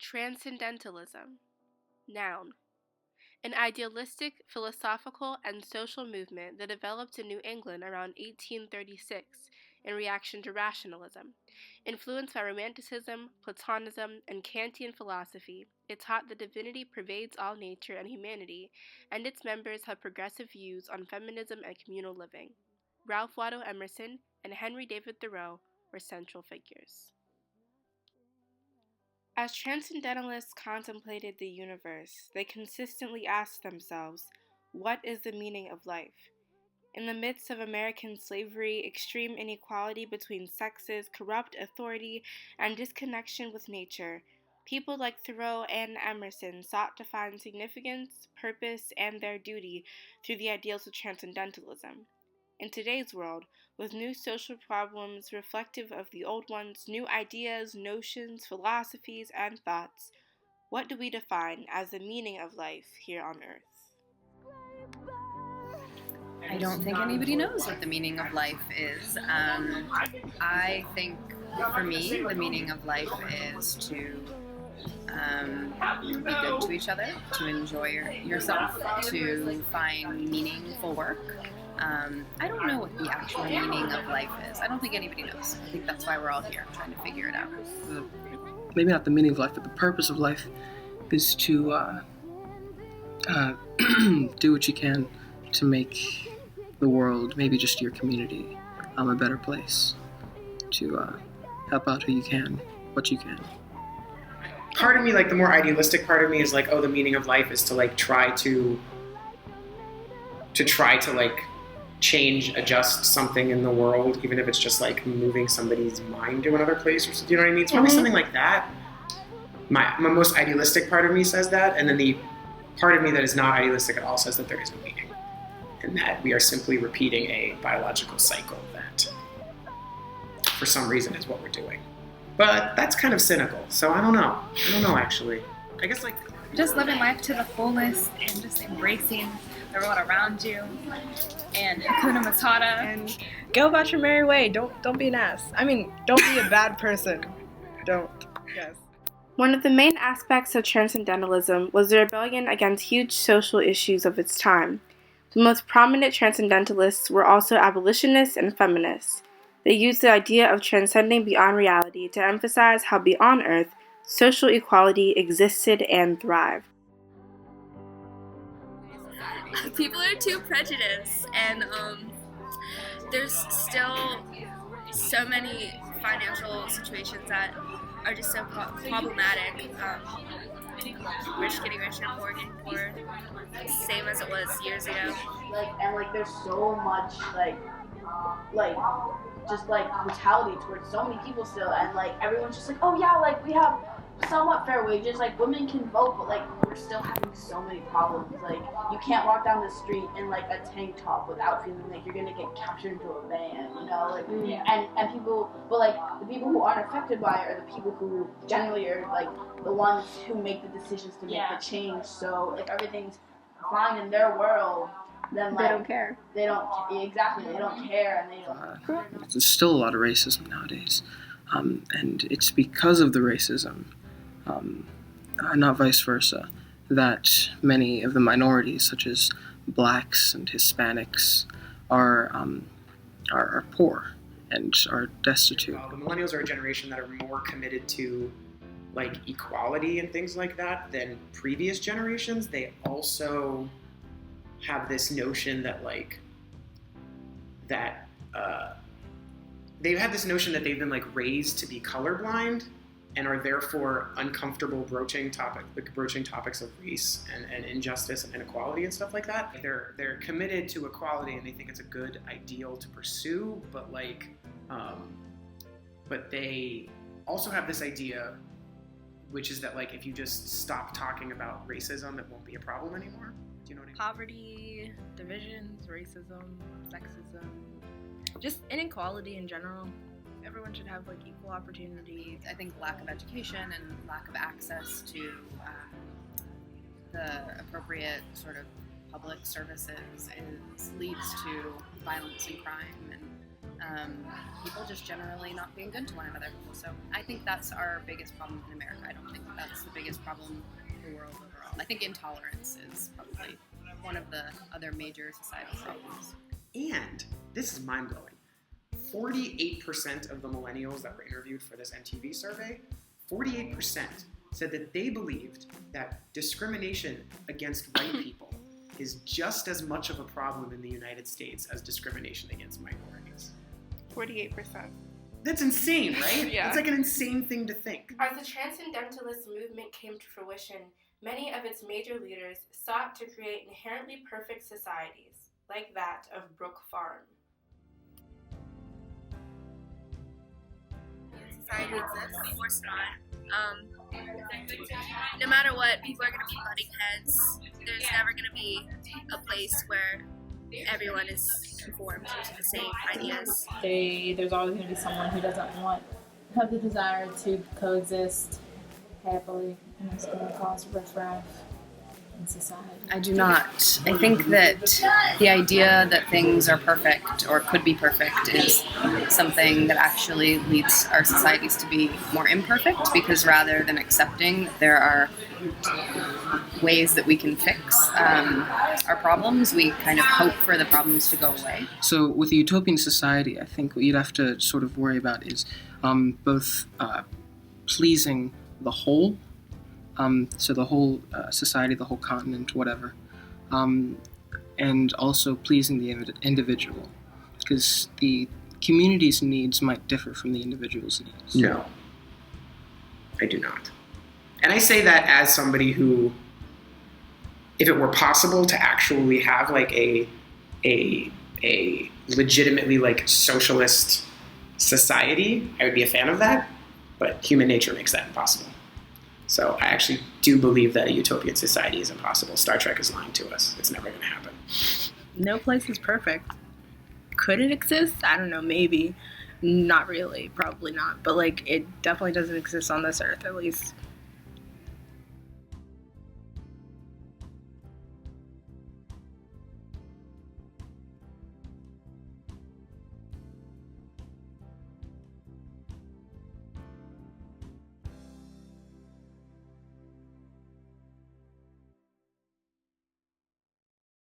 Transcendentalism. Noun. An idealistic, philosophical, and social movement that developed in New England around 1836 in reaction to rationalism. Influenced by Romanticism, Platonism, and Kantian philosophy, it taught that divinity pervades all nature and humanity, and its members have progressive views on feminism and communal living. Ralph Waldo Emerson and Henry David Thoreau were central figures. As transcendentalists contemplated the universe, they consistently asked themselves, what is the meaning of life? In the midst of American slavery, extreme inequality between sexes, corrupt authority, and disconnection with nature, people like Thoreau and Emerson sought to find significance, purpose, and their duty through the ideals of transcendentalism. In today's world, with new social problems reflective of the old ones, new ideas, notions, philosophies, and thoughts, what do we define as the meaning of life here on Earth? I don't think anybody knows what the meaning of life is. I think, for me, the meaning of life is to be good to each other, to enjoy yourself, to find meaningful work. I don't know what the actual meaning of life is. I don't think anybody knows. I think that's why we're all here, trying to figure it out. Maybe not the meaning of life, but the purpose of life is to do what you can to make the world, maybe just your community, a better place. To help out who you can, what you can. Part of me, like the more idealistic part of me, is like, oh, the meaning of life is to like try to like change, adjust something in the world, even if it's just like moving somebody's mind to another place, or you know what I mean? It's probably something like that. My most idealistic part of me says that, and then the part of me that is not idealistic at all says that there is no meaning, and that we are simply repeating a biological cycle that, for some reason, is what we're doing. But that's kind of cynical, so I don't know actually. I guess like just living life to the fullest and just embracing the world around you, and Hakuna Matata, and go about your merry way. Don't be an ass. I mean, don't be a bad person. Don't. Yes. One of the main aspects of Transcendentalism was the rebellion against huge social issues of its time. The most prominent Transcendentalists were also abolitionists and feminists. They used the idea of transcending beyond reality to emphasize how beyond Earth, social equality existed and thrived. People are too prejudiced, and there's still so many financial situations that are just so problematic. Rich getting richer and poor getting poorer, same as it was years ago. And there's so much just brutality towards so many people still, and everyone's just oh yeah, we have somewhat fair wages, women can vote, but we're still having so many problems. You can't walk down the street in a tank top without feeling like you're gonna get captured into a van, you know, and people, but the people who aren't affected by it are the people who generally are the ones who make the decisions to make the change. So everything's fine in their world. Then they don't care. They don't exactly. They don't care, and they don't. There's still a lot of racism nowadays, and it's because of the racism, not vice versa, that many of the minorities, such as blacks and Hispanics, are poor and are destitute. The millennials are a generation that are more committed to equality and things like that than previous generations. They also have this notion that they've had this notion that they've been raised to be colorblind and are therefore uncomfortable broaching topics of race and injustice and inequality and stuff like that. They're committed to equality and they think it's a good ideal to pursue, but but they also have this idea, which is that if you just stop talking about racism, it won't be a problem anymore. Do you know what I mean? Poverty, divisions, racism, sexism, just inequality in general. Everyone should have equal opportunity. I think lack of education and lack of access to the appropriate sort of public services leads to violence and crime, and people just generally not being good to one another. So I think that's our biggest problem in America. I don't think that's the biggest problem in the world overall. I think intolerance is probably one of the other major societal problems. And this is mind-blowing. 48% of the millennials that were interviewed for this MTV survey, 48% said that they believed that discrimination against white people is just as much of a problem in the United States as discrimination against minorities. 48%. That's insane, right? Yeah. It's like an insane thing to think. As the Transcendentalist movement came to fruition, many of its major leaders sought to create inherently perfect societies, like that of Brook Farm. Society exists, of course not. No matter what, people are going to be butting heads. There's never going to be a place where everyone is conformed to the same ideas. There's always going to be someone who doesn't have the desire to coexist happily, and it's going to cause riffraff in society. I do not. I think that the idea that things are perfect or could be perfect is something that actually leads our societies to be more imperfect, because rather than accepting there are ways that we can fix our problems, we kind of hope for the problems to go away. So with a utopian society, I think what you'd have to sort of worry about is both pleasing the whole, so the whole society, the whole continent, whatever, and also pleasing the individual, because the community's needs might differ from the individual's needs. No, I do not. And I say that as somebody who, if it were possible to actually have like a legitimately like socialist society, I would be a fan of that, but human nature makes that impossible. So I actually do believe that a utopian society is impossible. Star Trek is lying to us. It's never going to happen. No place is perfect. Could it exist? I don't know, maybe. Not really, probably not. But like, it definitely doesn't exist on this earth, at least